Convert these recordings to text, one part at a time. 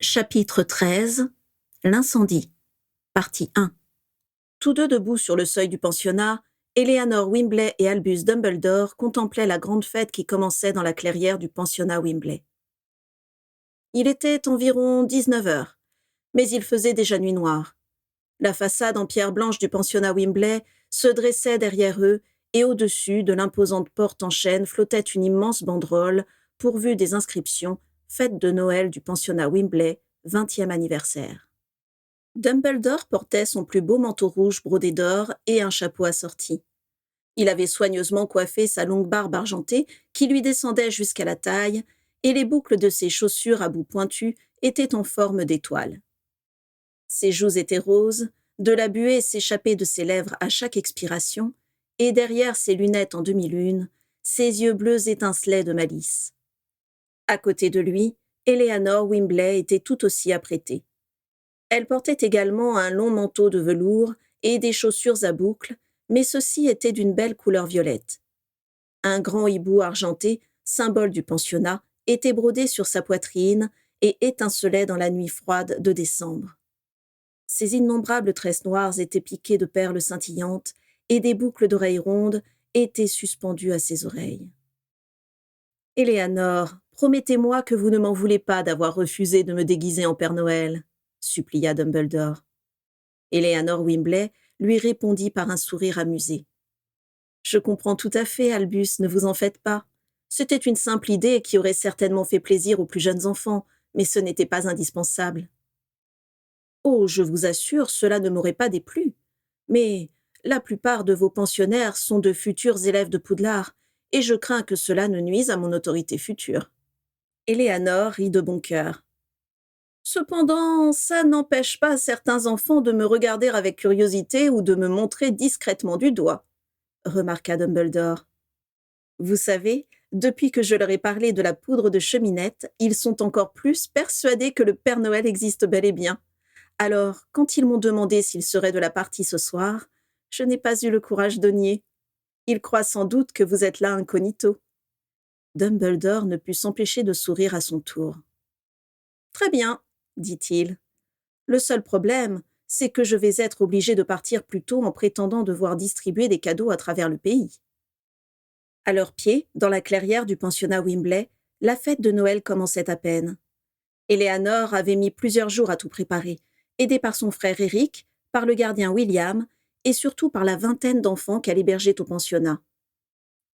Chapitre 13. L'incendie. Partie 1. Tous deux debout sur le seuil du pensionnat, Eleanor Wimbley et Albus Dumbledore contemplaient la grande fête qui commençait dans la clairière du pensionnat Wimbley. Il était environ 19 heures, mais il faisait déjà nuit noire. La façade en pierre blanche du pensionnat Wimbley se dressait derrière eux et au-dessus de l'imposante porte en chêne flottait une immense banderole pourvue des inscriptions « Fête de Noël du pensionnat Wimbley, 20e anniversaire ». Dumbledore portait son plus beau manteau rouge brodé d'or et un chapeau assorti. Il avait soigneusement coiffé sa longue barbe argentée qui lui descendait jusqu'à la taille, et les boucles de ses chaussures à bout pointu étaient en forme d'étoiles. Ses joues étaient roses, de la buée s'échappait de ses lèvres à chaque expiration, et derrière ses lunettes en demi-lune, ses yeux bleus étincelaient de malice. À côté de lui, Eleanor Wimbley était tout aussi apprêtée. Elle portait également un long manteau de velours et des chaussures à boucles, mais ceux-ci étaient d'une belle couleur violette. Un grand hibou argenté, symbole du pensionnat, était brodé sur sa poitrine et étincelait dans la nuit froide de décembre. Ses innombrables tresses noires étaient piquées de perles scintillantes et des boucles d'oreilles rondes étaient suspendues à ses oreilles. « Eleanor, promettez-moi que vous ne m'en voulez pas d'avoir refusé de me déguiser en Père Noël », supplia Dumbledore. Eleanor Wimbley lui répondit par un sourire amusé. « Je comprends tout à fait, Albus, ne vous en faites pas. C'était une simple idée qui aurait certainement fait plaisir aux plus jeunes enfants, mais ce n'était pas indispensable. »« Oh, je vous assure, cela ne m'aurait pas déplu. Mais la plupart de vos pensionnaires sont de futurs élèves de Poudlard, et je crains que cela ne nuise à mon autorité future. » Eleanor rit de bon cœur. « Cependant, ça n'empêche pas certains enfants de me regarder avec curiosité ou de me montrer discrètement du doigt, » remarqua Dumbledore. « Vous savez, depuis que je leur ai parlé de la poudre de cheminette, ils sont encore plus persuadés que le Père Noël existe bel et bien. Alors, quand ils m'ont demandé s'ils seraient de la partie ce soir, je n'ai pas eu le courage de nier. Ils croient sans doute que vous êtes là incognito. » Dumbledore ne put s'empêcher de sourire à son tour. « Très bien, » dit-il. « Le seul problème, c'est que je vais être obligé de partir plus tôt en prétendant devoir distribuer des cadeaux à travers le pays. » À leurs pieds, dans la clairière du pensionnat Wimbley, la fête de Noël commençait à peine. Eleanor avait mis plusieurs jours à tout préparer, aidée par son frère Eric, par le gardien William et surtout par la vingtaine d'enfants qu'elle hébergeait au pensionnat.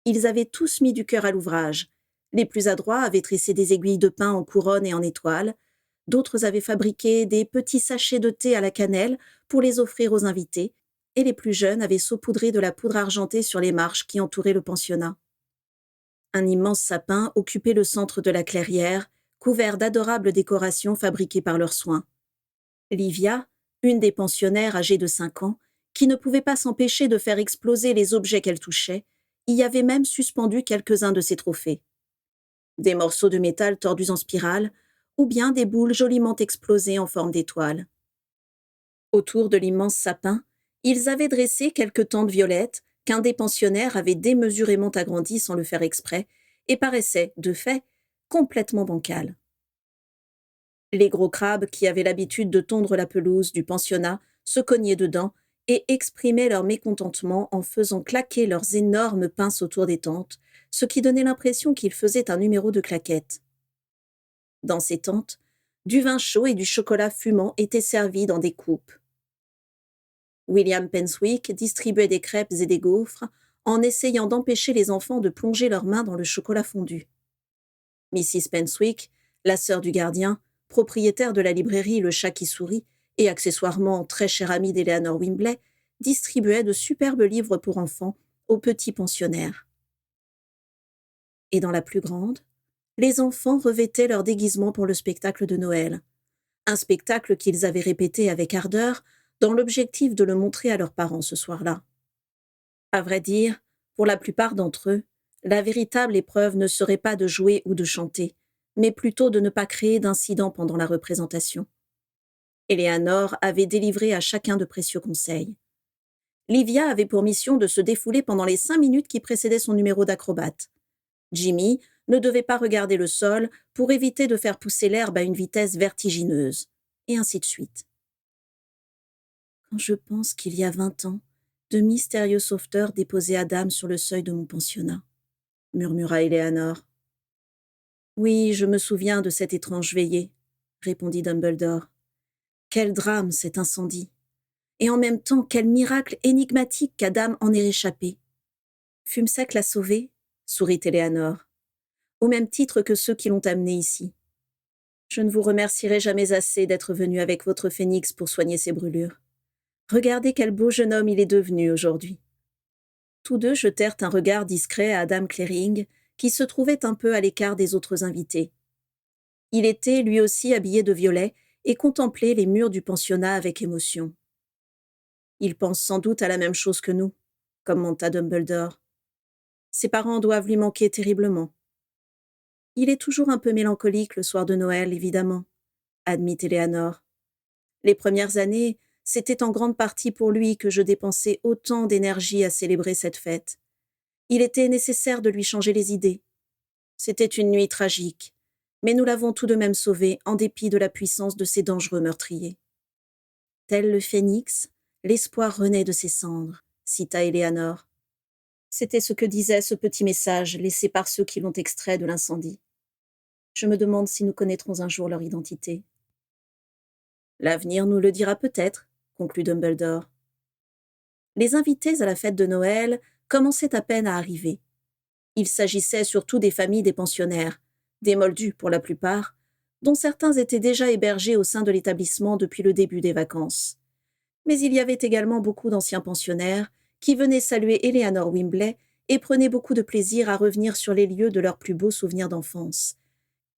Ils avaient tous mis du cœur à l'ouvrage. Les plus adroits avaient tressé des aiguilles de pin en couronne et en étoiles, d'autres avaient fabriqué des petits sachets de thé à la cannelle pour les offrir aux invités, et les plus jeunes avaient saupoudré de la poudre argentée sur les marches qui entouraient le pensionnat. Un immense sapin occupait le centre de la clairière, couvert d'adorables décorations fabriquées par leurs soins. Livia, une des pensionnaires âgées de 5 ans, qui ne pouvait pas s'empêcher de faire exploser les objets qu'elle touchait, y avait même suspendu quelques-uns de ses trophées. Des morceaux de métal tordus en spirale, ou bien des boules joliment explosées en forme d'étoiles. Autour de l'immense sapin, ils avaient dressé quelques tentes violettes qu'un des pensionnaires avait démesurément agrandies sans le faire exprès et paraissaient, de fait, complètement bancales. Les gros crabes qui avaient l'habitude de tondre la pelouse du pensionnat se cognaient dedans et exprimaient leur mécontentement en faisant claquer leurs énormes pinces autour des tentes, ce qui donnait l'impression qu'ils faisaient un numéro de claquettes. Dans ces tentes, du vin chaud et du chocolat fumant étaient servis dans des coupes. William Penswick distribuait des crêpes et des gaufres en essayant d'empêcher les enfants de plonger leurs mains dans le chocolat fondu. Mrs. Penswick, la sœur du gardien, propriétaire de la librairie Le Chat qui sourit et accessoirement très chère amie d'Eleanor Wimbley, distribuait de superbes livres pour enfants aux petits pensionnaires. Et dans la plus grande, les enfants revêtaient leur déguisement pour le spectacle de Noël, un spectacle qu'ils avaient répété avec ardeur dans l'objectif de le montrer à leurs parents ce soir-là. À vrai dire, pour la plupart d'entre eux, la véritable épreuve ne serait pas de jouer ou de chanter, mais plutôt de ne pas créer d'incidents pendant la représentation. Eleanor avait délivré à chacun de précieux conseils. Livia avait pour mission de se défouler pendant les 5 minutes qui précédaient son numéro d'acrobate. Jimmy ne devait pas regarder le sol pour éviter de faire pousser l'herbe à une vitesse vertigineuse, et ainsi de suite. Quand je pense qu'il y a 20 ans, de mystérieux sauveteurs déposaient Adam sur le seuil de mon pensionnat, murmura Éléanore. Oui, je me souviens de cette étrange veillée, répondit Dumbledore. Quel drame, cet incendie! Et en même temps, quel miracle énigmatique qu'Adam en ait échappé. Fumsec l'a sauvé, sourit Éléanore, au même titre que ceux qui l'ont amené ici. Je ne vous remercierai jamais assez d'être venu avec votre phénix pour soigner ses brûlures. Regardez quel beau jeune homme il est devenu aujourd'hui. Tous deux jetèrent un regard discret à Adam Clering, qui se trouvait un peu à l'écart des autres invités. Il était, lui aussi, habillé de violet et contemplait les murs du pensionnat avec émotion. Il pense sans doute à la même chose que nous, commenta Dumbledore. Ses parents doivent lui manquer terriblement. Il est toujours un peu mélancolique le soir de Noël, évidemment, admit Éléanore. Les premières années, c'était en grande partie pour lui que je dépensais autant d'énergie à célébrer cette fête. Il était nécessaire de lui changer les idées. C'était une nuit tragique, mais nous l'avons tout de même sauvé en dépit de la puissance de ces dangereux meurtriers. Tel le phénix, l'espoir renaît de ses cendres, cita Éléanore. C'était ce que disait ce petit message laissé par ceux qui l'ont extrait de l'incendie. Je me demande si nous connaîtrons un jour leur identité. L'avenir nous le dira peut-être, conclut Dumbledore. Les invités à la fête de Noël commençaient à peine à arriver. Il s'agissait surtout des familles des pensionnaires, des moldus pour la plupart, dont certains étaient déjà hébergés au sein de l'établissement depuis le début des vacances. Mais il y avait également beaucoup d'anciens pensionnaires qui venaient saluer Éléanore Wimbley et prenaient beaucoup de plaisir à revenir sur les lieux de leurs plus beaux souvenirs d'enfance.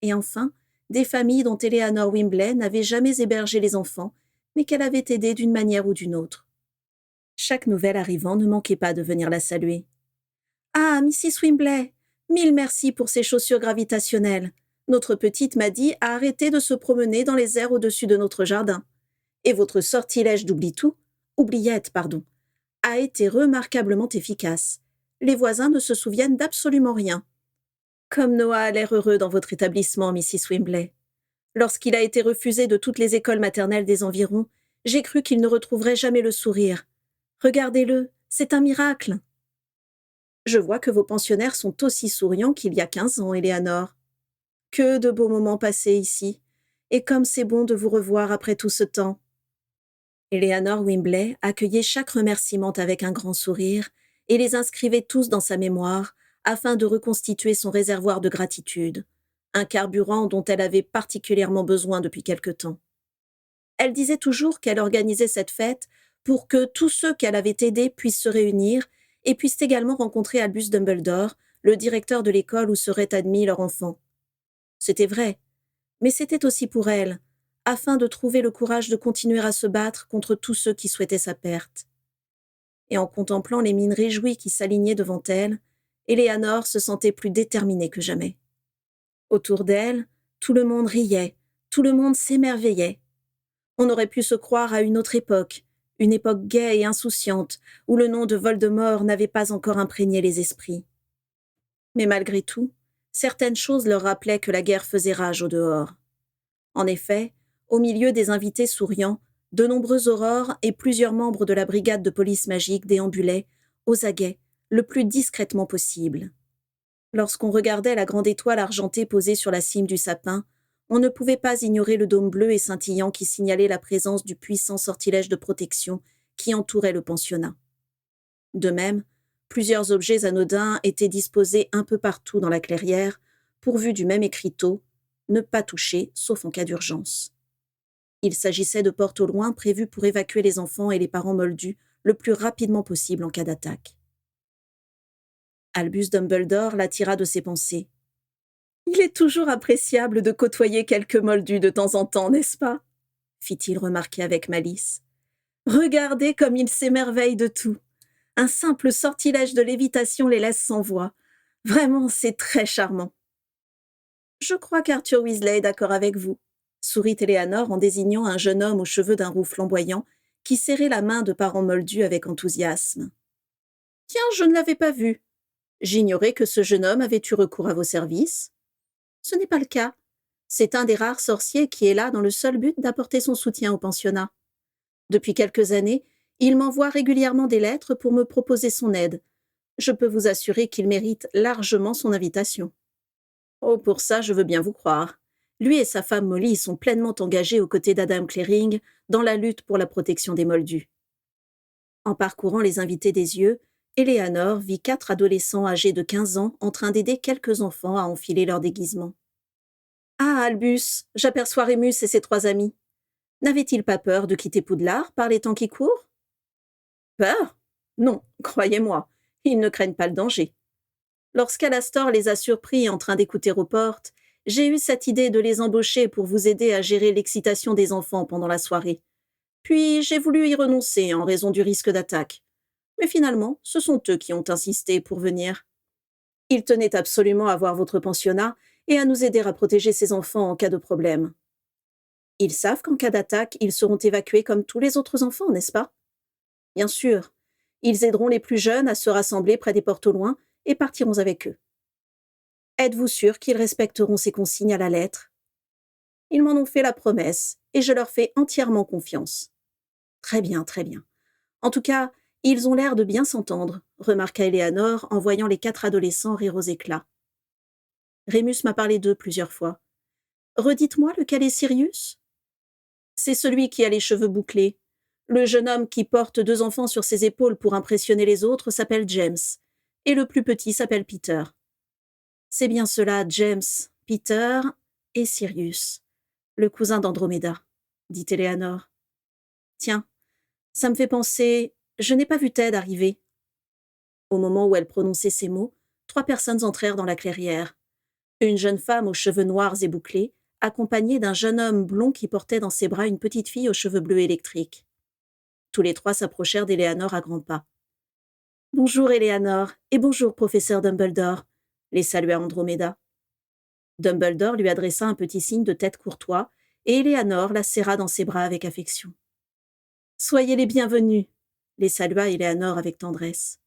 Et enfin, des familles dont Éléanore Wimbley n'avait jamais hébergé les enfants, mais qu'elle avait aidés d'une manière ou d'une autre. Chaque nouvel arrivant ne manquait pas de venir la saluer. « Ah, Mrs. Wimbley, mille merci pour ces chaussures gravitationnelles. Notre petite Maddie a arrêté de se promener dans les airs au-dessus de notre jardin. Et votre sortilège oubliette, a été remarquablement efficace. Les voisins ne se souviennent d'absolument rien. Comme Noah a l'air heureux dans votre établissement, Mrs. Wimbley. Lorsqu'il a été refusé de toutes les écoles maternelles des environs, j'ai cru qu'il ne retrouverait jamais le sourire. Regardez-le, c'est un miracle. Je vois que vos pensionnaires sont aussi souriants qu'il y a 15 ans, Éléanore. Que de beaux moments passés ici, et comme c'est bon de vous revoir après tout ce temps. Éléanore Wimbley accueillait chaque remerciement avec un grand sourire et les inscrivait tous dans sa mémoire afin de reconstituer son réservoir de gratitude, un carburant dont elle avait particulièrement besoin depuis quelque temps. Elle disait toujours qu'elle organisait cette fête pour que tous ceux qu'elle avait aidés puissent se réunir et puissent également rencontrer Albus Dumbledore, le directeur de l'école où serait admis leur enfant. C'était vrai, mais c'était aussi pour elle, afin de trouver le courage de continuer à se battre contre tous ceux qui souhaitaient sa perte. Et en contemplant les mines réjouies qui s'alignaient devant elle, Éléanore se sentait plus déterminée que jamais. Autour d'elle, tout le monde riait, tout le monde s'émerveillait. On aurait pu se croire à une autre époque, une époque gaie et insouciante, où le nom de Voldemort n'avait pas encore imprégné les esprits. Mais malgré tout, certaines choses leur rappelaient que la guerre faisait rage au dehors. En effet, au milieu des invités souriants, de nombreuses aurores et plusieurs membres de la brigade de police magique déambulaient, aux aguets, le plus discrètement possible. Lorsqu'on regardait la grande étoile argentée posée sur la cime du sapin, on ne pouvait pas ignorer le dôme bleu et scintillant qui signalait la présence du puissant sortilège de protection qui entourait le pensionnat. De même, plusieurs objets anodins étaient disposés un peu partout dans la clairière, pourvus du même écriteau « Ne pas toucher, sauf en cas d'urgence ». Il s'agissait de portes au loin prévues pour évacuer les enfants et les parents moldus le plus rapidement possible en cas d'attaque. Albus Dumbledore l'attira de ses pensées. « Il est toujours appréciable de côtoyer quelques moldus de temps en temps, n'est-ce pas ?» fit-il remarquer avec malice. « Regardez comme ils s'émerveillent de tout. Un simple sortilège de lévitation les laisse sans voix. Vraiment, c'est très charmant. » « Je crois qu'Arthur Weasley est d'accord avec vous, » sourit Éléanore en désignant un jeune homme aux cheveux d'un roux flamboyant qui serrait la main de parent moldu avec enthousiasme. « Tiens, je ne l'avais pas vu. J'ignorais que ce jeune homme avait eu recours à vos services. » Ce n'est pas le cas. C'est un des rares sorciers qui est là dans le seul but d'apporter son soutien au pensionnat. Depuis quelques années, il m'envoie régulièrement des lettres pour me proposer son aide. Je peux vous assurer qu'il mérite largement son invitation. Oh, pour ça, je veux bien vous croire. Lui et sa femme Molly sont pleinement engagés aux côtés d'Adam Clearing dans la lutte pour la protection des Moldus. En parcourant les invités des yeux, Eleanor vit 4 adolescents âgés de 15 ans en train d'aider quelques enfants à enfiler leur déguisement. Ah, Albus, j'aperçois Rémus et ses 3 amis. N'avaient-ils pas peur de quitter Poudlard par les temps qui courent? Peur? Non, croyez-moi, ils ne craignent pas le danger. Lorsqu'Alastor les a surpris en train d'écouter aux portes, j'ai eu cette idée de les embaucher pour vous aider à gérer l'excitation des enfants pendant la soirée. Puis j'ai voulu y renoncer en raison du risque d'attaque. Mais finalement, ce sont eux qui ont insisté pour venir. Ils tenaient absolument à voir votre pensionnat et à nous aider à protéger ces enfants en cas de problème. Ils savent qu'en cas d'attaque, ils seront évacués comme tous les autres enfants, n'est-ce pas? Bien sûr. Ils aideront les plus jeunes à se rassembler près des portes au loin et partiront avec eux. Êtes-vous sûr qu'ils respecteront ces consignes à la lettre? Ils m'en ont fait la promesse et je leur fais entièrement confiance. Très bien, très bien. En tout cas, ils ont l'air de bien s'entendre, remarqua Eleanor en voyant les 4 adolescents rire aux éclats. Rémus m'a parlé d'eux plusieurs fois. Redites-moi lequel est Sirius? C'est celui qui a les cheveux bouclés. Le jeune homme qui porte 2 enfants sur ses épaules pour impressionner les autres s'appelle James, et le plus petit s'appelle Peter. C'est bien cela, James, Peter et Sirius, le cousin d'Andromeda, dit Eleanor. Tiens, ça me fait penser, je n'ai pas vu Ted arriver. Au moment où elle prononçait ces mots, 3 personnes entrèrent dans la clairière. Une jeune femme aux cheveux noirs et bouclés, accompagnée d'un jeune homme blond qui portait dans ses bras une petite fille aux cheveux bleus électriques. Tous les 3 s'approchèrent d'Eleanor à grands pas. « Bonjour Eleanor, et bonjour professeur Dumbledore », les salua Andromeda. Dumbledore lui adressa un petit signe de tête courtois, et Eleanor la serra dans ses bras avec affection. « Soyez les bienvenus », les salua Eleanor avec tendresse.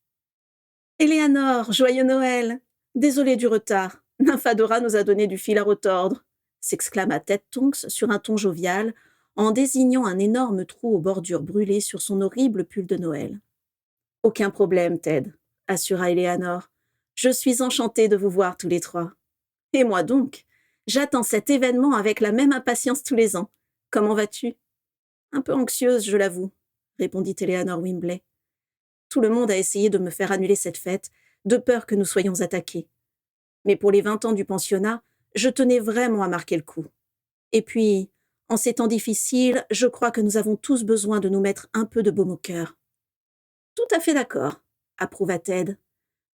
« Eleanor, joyeux Noël! Désolée du retard, Nymphadora nous a donné du fil à retordre », s'exclama Ted Tonks sur un ton jovial, en désignant un énorme trou aux bordures brûlées sur son horrible pull de Noël. « Aucun problème, Ted », assura Eleanor. « Je suis enchantée de vous voir tous les 3. Et moi donc, j'attends cet événement avec la même impatience tous les ans. Comment vas-tu? » Un peu anxieuse, je l'avoue, répondit Eleanor Wimbley. Tout le monde a essayé de me faire annuler cette fête, de peur que nous soyons attaqués. Mais pour les 20 ans du pensionnat, je tenais vraiment à marquer le coup. Et puis, en ces temps difficiles, je crois que nous avons tous besoin de nous mettre un peu de baume au cœur. Tout à fait d'accord, approuva Ted.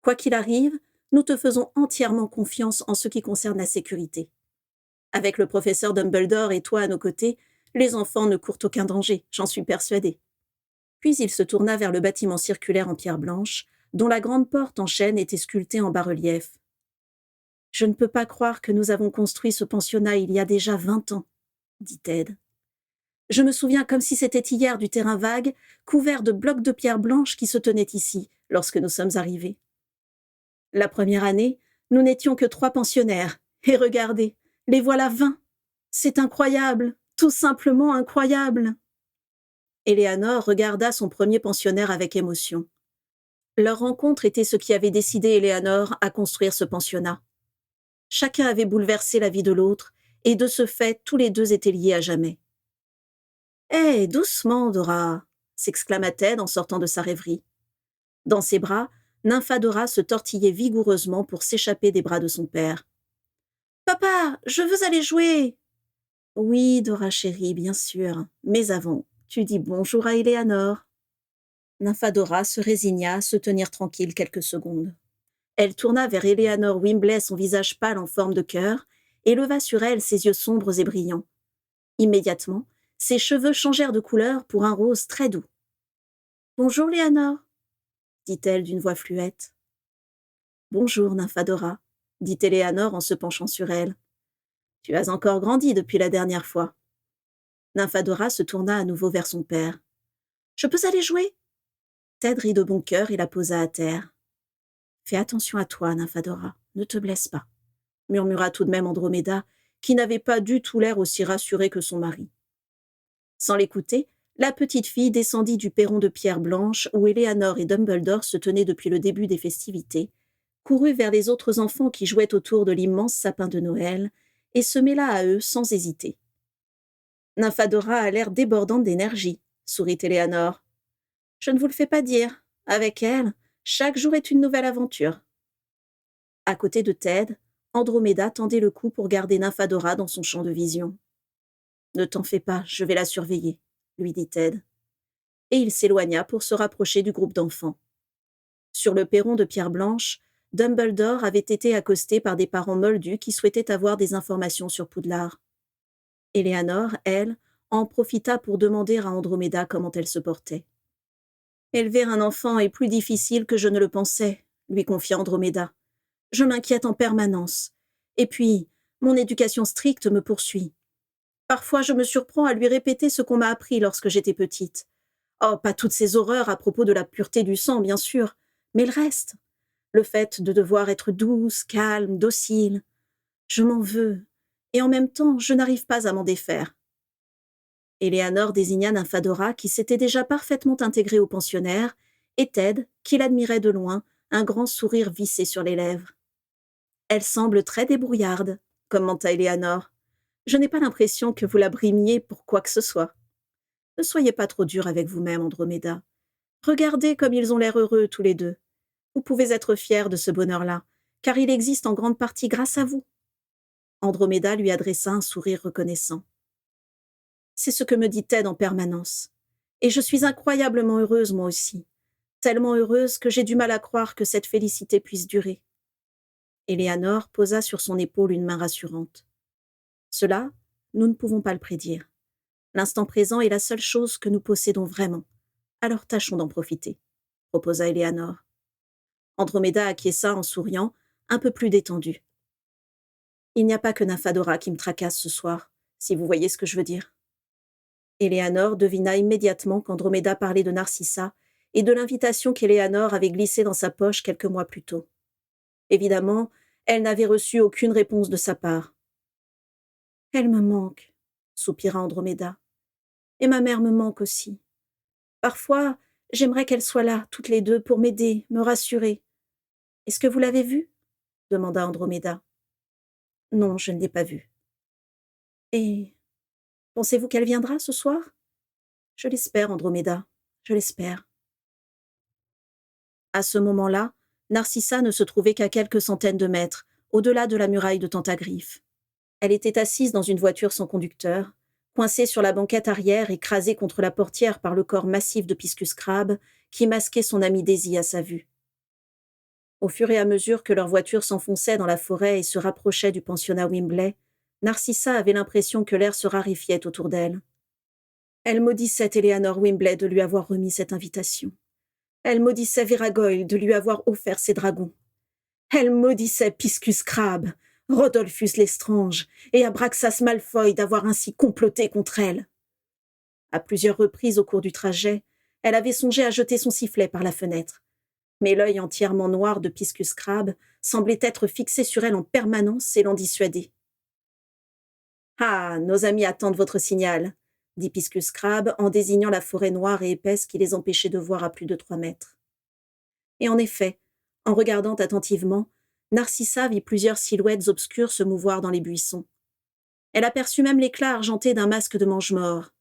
Quoi qu'il arrive, nous te faisons entièrement confiance en ce qui concerne la sécurité. Avec le professeur Dumbledore et toi à nos côtés, les enfants ne courent aucun danger, j'en suis persuadée. Puis il se tourna vers le bâtiment circulaire en pierre blanche, dont la grande porte en chêne était sculptée en bas-relief. « Je ne peux pas croire que nous avons construit ce pensionnat il y a déjà 20 ans, » dit Ted. « Je me souviens comme si c'était hier du terrain vague, couvert de blocs de pierre blanche qui se tenaient ici, lorsque nous sommes arrivés. La première année, nous n'étions que 3 pensionnaires, et regardez, les voilà 20. C'est incroyable, tout simplement incroyable. » Eleanor regarda son premier pensionnaire avec émotion. Leur rencontre était ce qui avait décidé Eleanor à construire ce pensionnat. Chacun avait bouleversé la vie de l'autre, et de ce fait, tous les 2 étaient liés à jamais. « Hé, doucement, Dora !» s'exclama Ted en sortant de sa rêverie. Dans ses bras, Nymphadora se tortillait vigoureusement pour s'échapper des bras de son père. « Papa, je veux aller jouer !»« Oui, Dora chérie, bien sûr, mais avant, tu dis bonjour à Eleanor. » Nymphadora se résigna à se tenir tranquille quelques secondes. Elle tourna vers Eleanor Wimbley son visage pâle en forme de cœur et leva sur elle ses yeux sombres et brillants. Immédiatement, ses cheveux changèrent de couleur pour un rose très doux. « Bonjour, Léanor, » dit-elle d'une voix fluette. « Bonjour, Nymphadora, » dit Eleanor en se penchant sur elle. « Tu as encore grandi depuis la dernière fois. » Nymphadora se tourna à nouveau vers son père. « Je peux aller jouer ?» Ted rit de bon cœur et la posa à terre. « Fais attention à toi, Nymphadora, ne te blesse pas. murmura tout de même Andromeda, qui n'avait pas du tout l'air aussi rassurée que son mari. Sans l'écouter, la petite fille descendit du perron de pierre blanche où Éléanor et Dumbledore se tenaient depuis le début des festivités, courut vers les autres enfants qui jouaient autour de l'immense sapin de Noël et se mêla à eux sans hésiter. Nymphadora a l'air débordante d'énergie, sourit Éléanor. Je ne vous le fais pas dire. Avec elle, chaque jour est une nouvelle aventure. À côté de Ted, Andromeda tendait le cou pour garder Nymphadora dans son champ de vision. Ne t'en fais pas, je vais la surveiller, lui dit Ted. Et il s'éloigna pour se rapprocher du groupe d'enfants. Sur le perron de pierre blanche, Dumbledore avait été accosté par des parents moldus qui souhaitaient avoir des informations sur Poudlard. Éléanor, elle, en profita pour demander à Andromeda comment elle se portait. « Élever un enfant est plus difficile que je ne le pensais, » lui confia Andromeda. « Je m'inquiète en permanence. Et puis, mon éducation stricte me poursuit. Parfois, je me surprends à lui répéter ce qu'on m'a appris lorsque j'étais petite. Oh, pas toutes ces horreurs à propos de la pureté du sang, bien sûr, mais le reste. Le fait de devoir être douce, calme, docile. Je m'en veux, et en même temps, je n'arrive pas à m'en défaire. » Éléanor désigna Nymphadora, qui s'était déjà parfaitement intégrée au pensionnaire, et Ted, qui l'admirait de loin, un grand sourire vissé sur les lèvres. « Elle semble très débrouillarde, » commenta Éléanor. « Je n'ai pas l'impression que vous la brimiez pour quoi que ce soit. Ne soyez pas trop dur avec vous-même, Andromeda. Regardez comme ils ont l'air heureux tous les deux. Vous pouvez être fiers de ce bonheur-là, car il existe en grande partie grâce à vous. » Andromeda lui adressa un sourire reconnaissant. « C'est ce que me dit Ted en permanence. Et je suis incroyablement heureuse, moi aussi. Tellement heureuse que j'ai du mal à croire que cette félicité puisse durer. » Éléanor posa sur son épaule une main rassurante. « Cela, nous ne pouvons pas le prédire. L'instant présent est la seule chose que nous possédons vraiment. Alors tâchons d'en profiter, » proposa Éléanor. Andromeda acquiesça en souriant, un peu plus détendu. « Il n'y a pas que Nymphadora qui me tracasse ce soir, si vous voyez ce que je veux dire. » Éléanor devina immédiatement qu'Andromeda parlait de Narcissa et de l'invitation qu'Éléanor avait glissée dans sa poche quelques mois plus tôt. Évidemment, elle n'avait reçu aucune réponse de sa part. « Elle me manque, » soupira Andromeda. « Et ma mère me manque aussi. Parfois, j'aimerais qu'elles soient là, toutes les deux, pour m'aider, me rassurer. Est-ce que vous l'avez vue ?» demanda Andromeda. « Non, je ne l'ai pas vue. »« Et pensez-vous qu'elle viendra ce soir ? » ?»« Je l'espère, Andromeda, je l'espère. » À ce moment-là, Narcissa ne se trouvait qu'à quelques centaines de mètres, au-delà de la muraille de Tentagriffe. Elle était assise dans une voiture sans conducteur, coincée sur la banquette arrière, écrasée contre la portière par le corps massif de Piscus Crabbe, qui masquait son ami Daisy à sa vue. Au fur et à mesure que leur voiture s'enfonçait dans la forêt et se rapprochait du pensionnat Wimbley, Narcissa avait l'impression que l'air se raréfiait autour d'elle. Elle maudissait Éléanor Wimbley de lui avoir remis cette invitation. Elle maudissait Véragoyle de lui avoir offert ses dragons. Elle maudissait Piscus Crabbe, Rodolphus Lestrange et Abraxas Malfoy d'avoir ainsi comploté contre elle. À plusieurs reprises au cours du trajet, elle avait songé à jeter son sifflet par la fenêtre. Mais l'œil entièrement noir de Piscus Crabbe semblait être fixé sur elle en permanence et l'en dissuader. « Ah, nos amis attendent votre signal, » dit Piscus Crabbe en désignant la forêt noire et épaisse qui les empêchait de voir à plus de 3 mètres. Et en effet, en regardant attentivement, Narcissa vit plusieurs silhouettes obscures se mouvoir dans les buissons. Elle aperçut même l'éclat argenté d'un masque de mange-mort.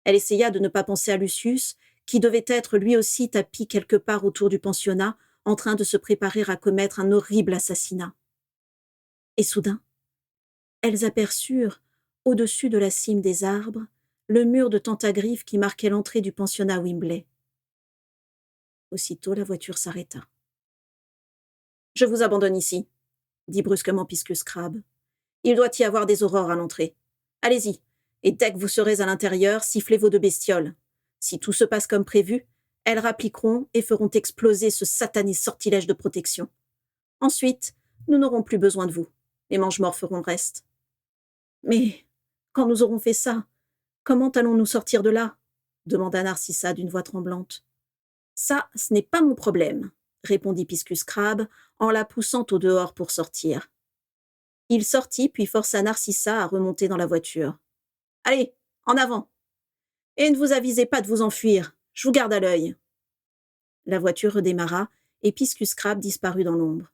Elle essaya de ne pas penser à Lucius, qui devait être lui aussi tapi quelque part autour du pensionnat, en train de se préparer à commettre un horrible assassinat. Et soudain, elles aperçurent, au-dessus de la cime des arbres, le mur de Tentagriffe qui marquait l'entrée du pensionnat Wimbley. Aussitôt, la voiture s'arrêta. « Je vous abandonne ici, » dit brusquement Piscus Crabbe. « Il doit y avoir des aurores à l'entrée. Allez-y, et dès que vous serez à l'intérieur, sifflez vos 2 bestioles. Si tout se passe comme prévu, elles rappliqueront et feront exploser ce satané sortilège de protection. Ensuite, nous n'aurons plus besoin de vous. Les mange-morts feront le reste. » « Mais, quand nous aurons fait ça, comment allons-nous sortir de là ?» demanda Narcissa d'une voix tremblante. « Ça, ce n'est pas mon problème, » répondit Piscus Crabbe en la poussant au dehors pour sortir. Il sortit puis força Narcissa à remonter dans la voiture. « Allez, en avant! Et ne vous avisez pas de vous enfuir, je vous garde à l'œil. » La voiture redémarra et Piscus Crabbe disparut dans l'ombre.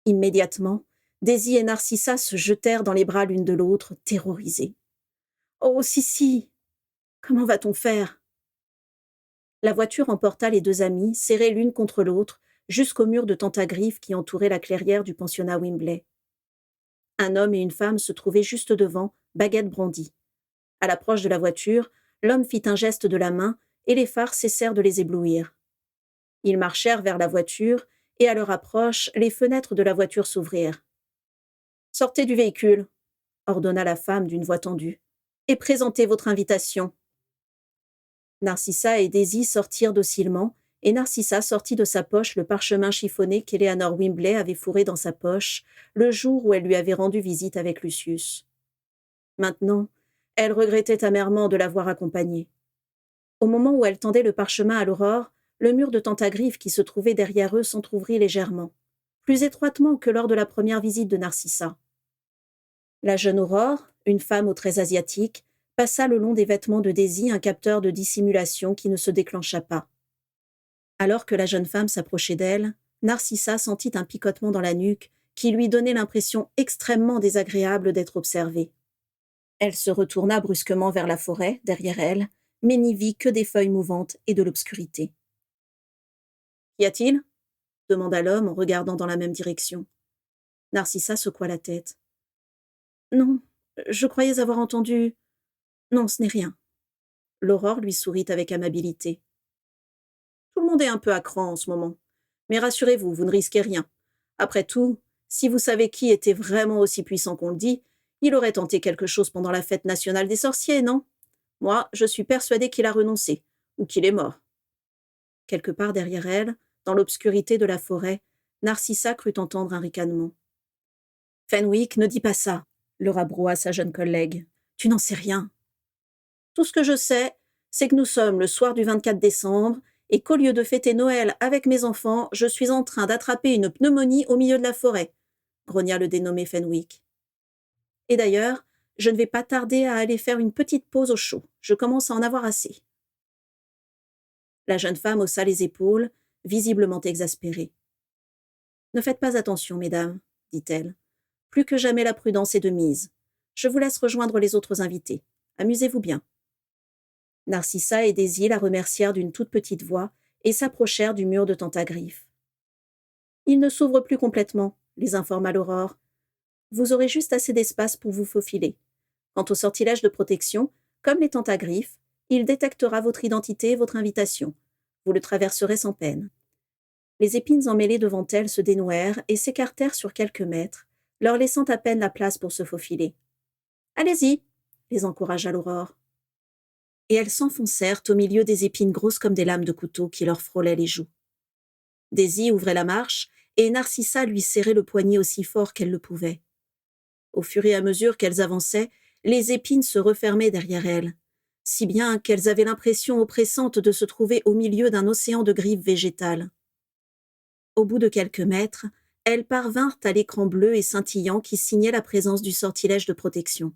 Immédiatement, Daisy et Narcissa se jetèrent dans les bras l'une de l'autre, terrorisées. « Oh, si, comment va-t-on faire ?» La voiture emporta les deux amies, serrées l'une contre l'autre, jusqu'au mur de tente-à-griffes qui entourait la clairière du pensionnat Wimbley. Un homme et une femme se trouvaient juste devant, baguette brandie. À l'approche de la voiture, l'homme fit un geste de la main et les phares cessèrent de les éblouir. Ils marchèrent vers la voiture et à leur approche, les fenêtres de la voiture s'ouvrirent. « Sortez du véhicule !» ordonna la femme d'une voix tendue. « Et présentez votre invitation. » Narcissa et Daisy sortirent docilement, et Narcissa sortit de sa poche le parchemin chiffonné qu'Eleanor Wimbley avait fourré dans sa poche le jour où elle lui avait rendu visite avec Lucius. Maintenant, elle regrettait amèrement de l'avoir accompagnée. Au moment où elle tendait le parchemin à l'Aurore, le mur de tente-à-griffes qui se trouvait derrière eux s'entr'ouvrit légèrement, plus étroitement que lors de la première visite de Narcissa. La jeune Aurore, une femme aux traits asiatiques, passa le long des vêtements de Daisy un capteur de dissimulation qui ne se déclencha pas. Alors que la jeune femme s'approchait d'elle, Narcissa sentit un picotement dans la nuque qui lui donnait l'impression extrêmement désagréable d'être observée. Elle se retourna brusquement vers la forêt, derrière elle, mais n'y vit que des feuilles mouvantes et de l'obscurité. « Qu'y a-t-il » demanda l'homme en regardant dans la même direction. Narcissa secoua la tête. « Non, je croyais avoir entendu... Non, ce n'est rien. » L'Aurore lui sourit avec amabilité. « Tout le monde est un peu à cran en ce moment. Mais rassurez-vous, vous ne risquez rien. Après tout, si vous savez qui était vraiment aussi puissant qu'on le dit, il aurait tenté quelque chose pendant la fête nationale des sorciers, non ? Moi, je suis persuadée qu'il a renoncé, ou qu'il est mort. » Quelque part derrière elle, dans l'obscurité de la forêt, Narcissa crut entendre un ricanement. « Fenwick, ne dis pas ça, » le rabroua sa jeune collègue. « Tu n'en sais rien. » « Tout ce que je sais, c'est que nous sommes le soir du 24 décembre et qu'au lieu de fêter Noël avec mes enfants, je suis en train d'attraper une pneumonie au milieu de la forêt, » grogna le dénommé Fenwick. « Et d'ailleurs, je ne vais pas tarder à aller faire une petite pause au chaud. Je commence à en avoir assez. » La jeune femme haussa les épaules, visiblement exaspérée. « Ne faites pas attention, mesdames, » dit-elle. « Plus que jamais la prudence est de mise. Je vous laisse rejoindre les autres invités. Amusez-vous bien. » Narcissa et Daisy la remercièrent d'une toute petite voix et s'approchèrent du mur de tente-à-griffes. « Il ne s'ouvre plus complètement, » les informa l'Aurore. « Vous aurez juste assez d'espace pour vous faufiler. Quant au sortilège de protection, comme les tente-à-griffes, il détectera votre identité et votre invitation. Vous le traverserez sans peine. » Les épines emmêlées devant elles se dénouèrent et s'écartèrent sur quelques mètres, leur laissant à peine la place pour se faufiler. « Allez-y » les encouragea l'Aurore. Et elles s'enfoncèrent au milieu des épines grosses comme des lames de couteau qui leur frôlaient les joues. Daisy ouvrait la marche et Narcissa lui serrait le poignet aussi fort qu'elle le pouvait. Au fur et à mesure qu'elles avançaient, les épines se refermaient derrière elles, si bien qu'elles avaient l'impression oppressante de se trouver au milieu d'un océan de griffes végétales. Au bout de quelques mètres, elles parvinrent à l'écran bleu et scintillant qui signait la présence du sortilège de protection.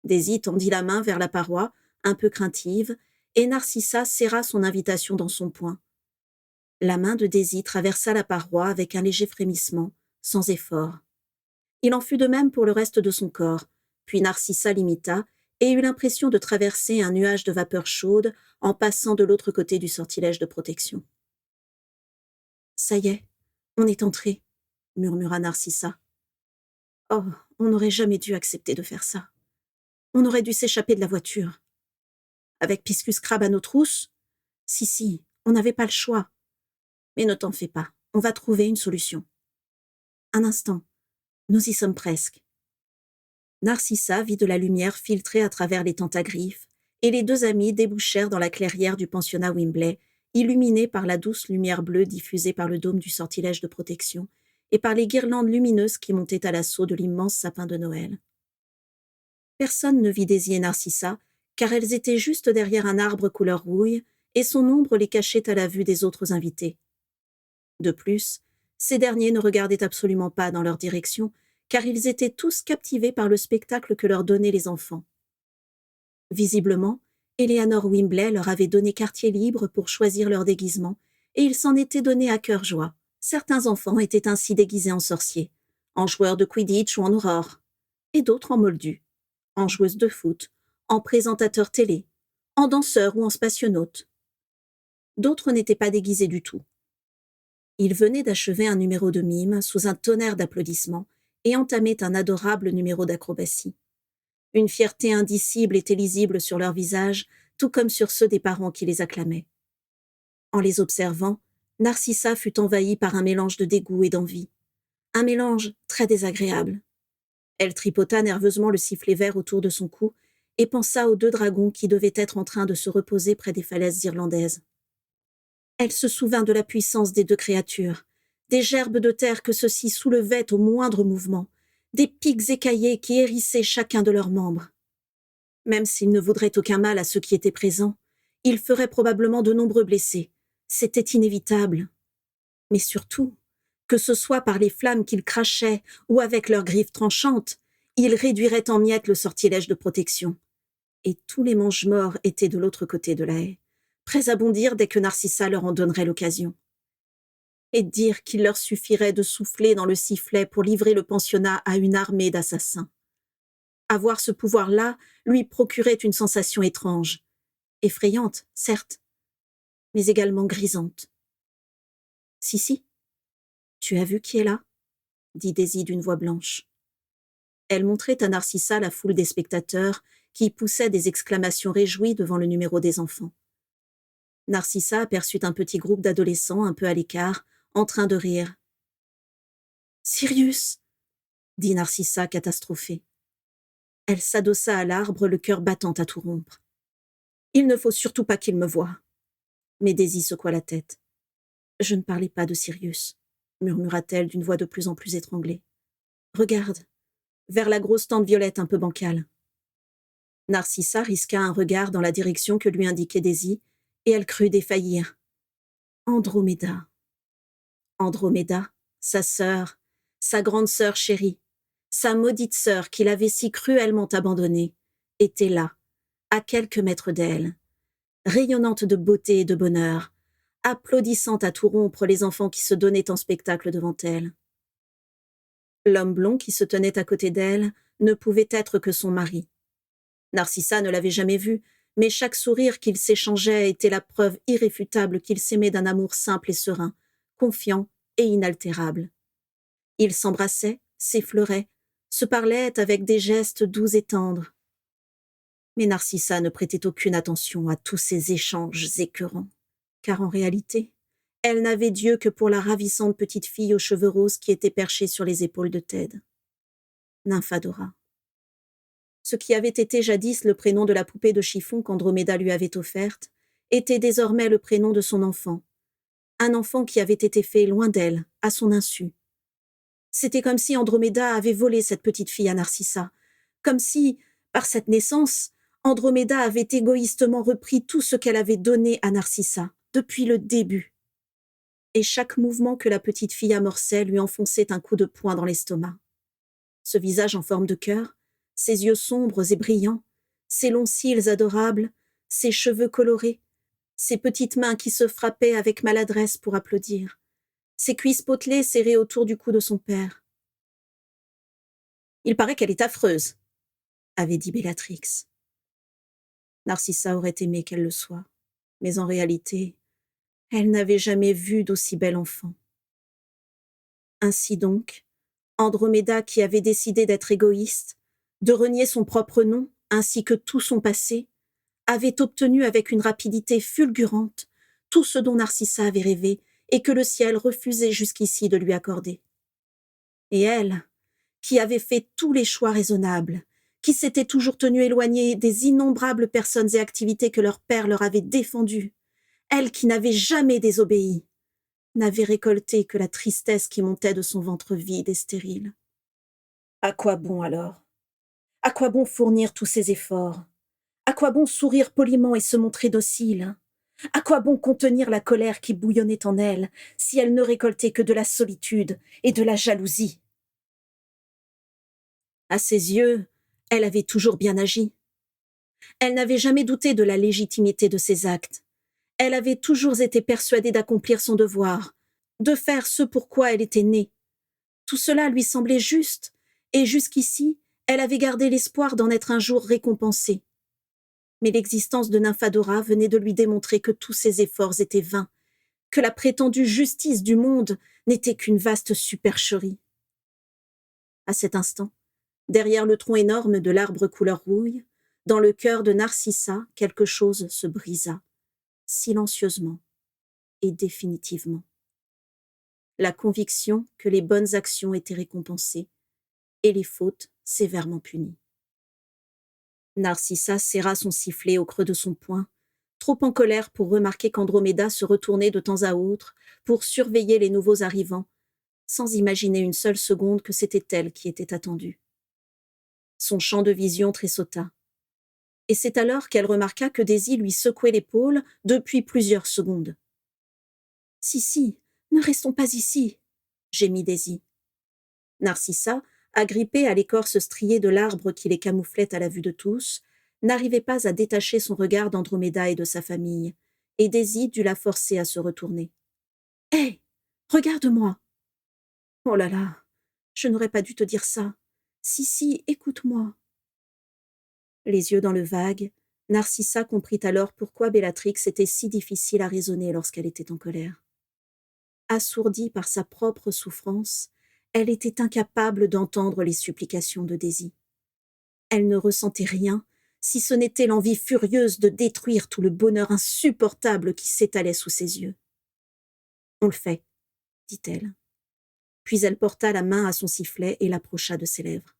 Daisy tendit la main vers la paroi, un peu craintive, et Narcissa serra son invitation dans son poing. La main de Daisy traversa la paroi avec un léger frémissement, sans effort. Il en fut de même pour le reste de son corps, puis Narcissa l'imita et eut l'impression de traverser un nuage de vapeur chaude en passant de l'autre côté du sortilège de protection. « Ça y est, on est entré, » murmura Narcissa. « Oh, on n'aurait jamais dû accepter de faire ça. On aurait dû s'échapper de la voiture. Avec Piscus Crabbe à nos trousses ? Si, on n'avait pas le choix. Mais ne t'en fais pas, on va trouver une solution. Un instant, nous y sommes presque. » Narcissa vit de la lumière filtrer à travers les tente-à-griffes, et les deux amies débouchèrent dans la clairière du pensionnat Wimbley, illuminée par la douce lumière bleue diffusée par le dôme du sortilège de protection et par les guirlandes lumineuses qui montaient à l'assaut de l'immense sapin de Noël. Personne ne vit Daisy et Narcissa, car elles étaient juste derrière un arbre couleur rouille, et son ombre les cachait à la vue des autres invités. De plus, ces derniers ne regardaient absolument pas dans leur direction, car ils étaient tous captivés par le spectacle que leur donnaient les enfants. Visiblement, Eleanor Wimbley leur avait donné quartier libre pour choisir leur déguisement, et ils s'en étaient donnés à cœur joie. Certains enfants étaient ainsi déguisés en sorciers, en joueurs de Quidditch ou en aurore, et d'autres en moldus, en joueuses de foot, en présentateurs télé, en danseurs ou en spationautes. D'autres n'étaient pas déguisés du tout. Ils venaient d'achever un numéro de mime sous un tonnerre d'applaudissements et entamaient un adorable numéro d'acrobatie. Une fierté indicible était lisible sur leurs visages, tout comme sur ceux des parents qui les acclamaient. En les observant, Narcissa fut envahie par un mélange de dégoût et d'envie. Un mélange très désagréable. Elle tripota nerveusement le sifflet vert autour de son cou et pensa aux 2 dragons qui devaient être en train de se reposer près des falaises irlandaises. Elle se souvint de la puissance des 2 créatures, des gerbes de terre que ceux-ci soulevaient au moindre mouvement, des pics écaillés qui hérissaient chacun de leurs membres. Même s'ils ne voudraient aucun mal à ceux qui étaient présents, ils feraient probablement de nombreux blessés. C'était inévitable. Mais surtout, que ce soit par les flammes qu'ils crachaient ou avec leurs griffes tranchantes, ils réduiraient en miettes le sortilège de protection. Et tous les mange-morts étaient de l'autre côté de la haie, prêts à bondir dès que Narcissa leur en donnerait l'occasion. Et dire qu'il leur suffirait de souffler dans le sifflet pour livrer le pensionnat à une armée d'assassins. Avoir ce pouvoir-là lui procurait une sensation étrange, effrayante, certes, mais également grisante. « Si, tu as vu qui est là ?» dit Daisy d'une voix blanche. Elle montrait à Narcissa la foule des spectateurs qui poussaient des exclamations réjouies devant le numéro des enfants. Narcissa aperçut un petit groupe d'adolescents un peu à l'écart, en train de rire. « Sirius !» dit Narcissa catastrophée. Elle s'adossa à l'arbre, le cœur battant à tout rompre. « Il ne faut surtout pas qu'il me voie. » Mais Daisy secoua la tête. « Je ne parlais pas de Sirius, » murmura-t-elle d'une voix de plus en plus étranglée. « Regarde, vers la grosse tente violette un peu bancale. » Narcissa risqua un regard dans la direction que lui indiquait Daisy, et elle crut défaillir. Androméda. Androméda, sa sœur, sa grande sœur chérie, sa maudite sœur qu'il avait si cruellement abandonnée, était là, à quelques mètres d'elle, rayonnante de beauté et de bonheur, applaudissant à tout rompre les enfants qui se donnaient en spectacle devant elle. L'homme blond qui se tenait à côté d'elle ne pouvait être que son mari. Narcissa ne l'avait jamais vu, mais chaque sourire qu'ils s'échangeaient était la preuve irréfutable qu'ils s'aimaient d'un amour simple et serein, confiant et inaltérable. Ils s'embrassaient, s'effleuraient, se parlaient avec des gestes doux et tendres. Mais Narcissa ne prêtait aucune attention à tous ces échanges écœurants, car en réalité, elle n'avait d'yeux que pour la ravissante petite fille aux cheveux roses qui était perchée sur les épaules de Ted. Nymphadora. Ce qui avait été jadis le prénom de la poupée de chiffon qu'Androméda lui avait offerte, était désormais le prénom de son enfant. Un enfant qui avait été fait loin d'elle, à son insu. C'était comme si Androméda avait volé cette petite fille à Narcissa, comme si, par cette naissance, Androméda avait égoïstement repris tout ce qu'elle avait donné à Narcissa, depuis le début. Et chaque mouvement que la petite fille amorçait lui enfonçait un coup de poing dans l'estomac. Ce visage en forme de cœur, ses yeux sombres et brillants, ses longs cils adorables, ses cheveux colorés, ses petites mains qui se frappaient avec maladresse pour applaudir, ses cuisses potelées serrées autour du cou de son père. « Il paraît qu'elle est affreuse », avait dit Bellatrix. Narcissa aurait aimé qu'elle le soit, mais en réalité, elle n'avait jamais vu d'aussi bel enfant. Ainsi donc, Androméda, qui avait décidé d'être égoïste, de renier son propre nom ainsi que tout son passé, avait obtenu avec une rapidité fulgurante tout ce dont Narcissa avait rêvé et que le ciel refusait jusqu'ici de lui accorder. Et elle, qui avait fait tous les choix raisonnables, qui s'était toujours tenue éloignée des innombrables personnes et activités que leur père leur avait défendues, elle qui n'avait jamais désobéi, n'avait récolté que la tristesse qui montait de son ventre vide et stérile. À quoi bon alors ? À quoi bon fournir tous ces efforts ? À quoi bon sourire poliment et se montrer docile ? À quoi bon contenir la colère qui bouillonnait en elle si elle ne récoltait que de la solitude et de la jalousie ? À ses yeux, elle avait toujours bien agi. Elle n'avait jamais douté de la légitimité de ses actes. Elle avait toujours été persuadée d'accomplir son devoir, de faire ce pour quoi elle était née. Tout cela lui semblait juste, et jusqu'ici, elle avait gardé l'espoir d'en être un jour récompensée. Mais l'existence de Nymphadora venait de lui démontrer que tous ses efforts étaient vains, que la prétendue justice du monde n'était qu'une vaste supercherie. À cet instant, derrière le tronc énorme de l'arbre couleur rouille, dans le cœur de Narcissa, quelque chose se brisa, silencieusement et définitivement. La conviction que les bonnes actions étaient récompensées et les fautes sévèrement punies. Narcissa serra son sifflet au creux de son poing, trop en colère pour remarquer qu'Androméda se retournait de temps à autre pour surveiller les nouveaux arrivants, sans imaginer une seule seconde que c'était elle qui était attendue. Son champ de vision tressauta. Et c'est alors qu'elle remarqua que Daisy lui secouait l'épaule depuis plusieurs secondes. « Si, ne restons pas ici !» gémit Daisy. Narcissa, agrippée à l'écorce striée de l'arbre qui les camouflait à la vue de tous, n'arrivait pas à détacher son regard d'Androméda et de sa famille, et Daisy dut la forcer à se retourner. « Hé, regarde-moi !»« Oh là là, je n'aurais pas dû te dire ça. Si, écoute-moi. » Les yeux dans le vague, Narcissa comprit alors pourquoi Bellatrix était si difficile à raisonner lorsqu'elle était en colère. Assourdie par sa propre souffrance, elle était incapable d'entendre les supplications de Daisy. Elle ne ressentait rien, si ce n'était l'envie furieuse de détruire tout le bonheur insupportable qui s'étalait sous ses yeux. « On le fait, » dit-elle. Puis elle porta la main à son sifflet et l'approcha de ses lèvres.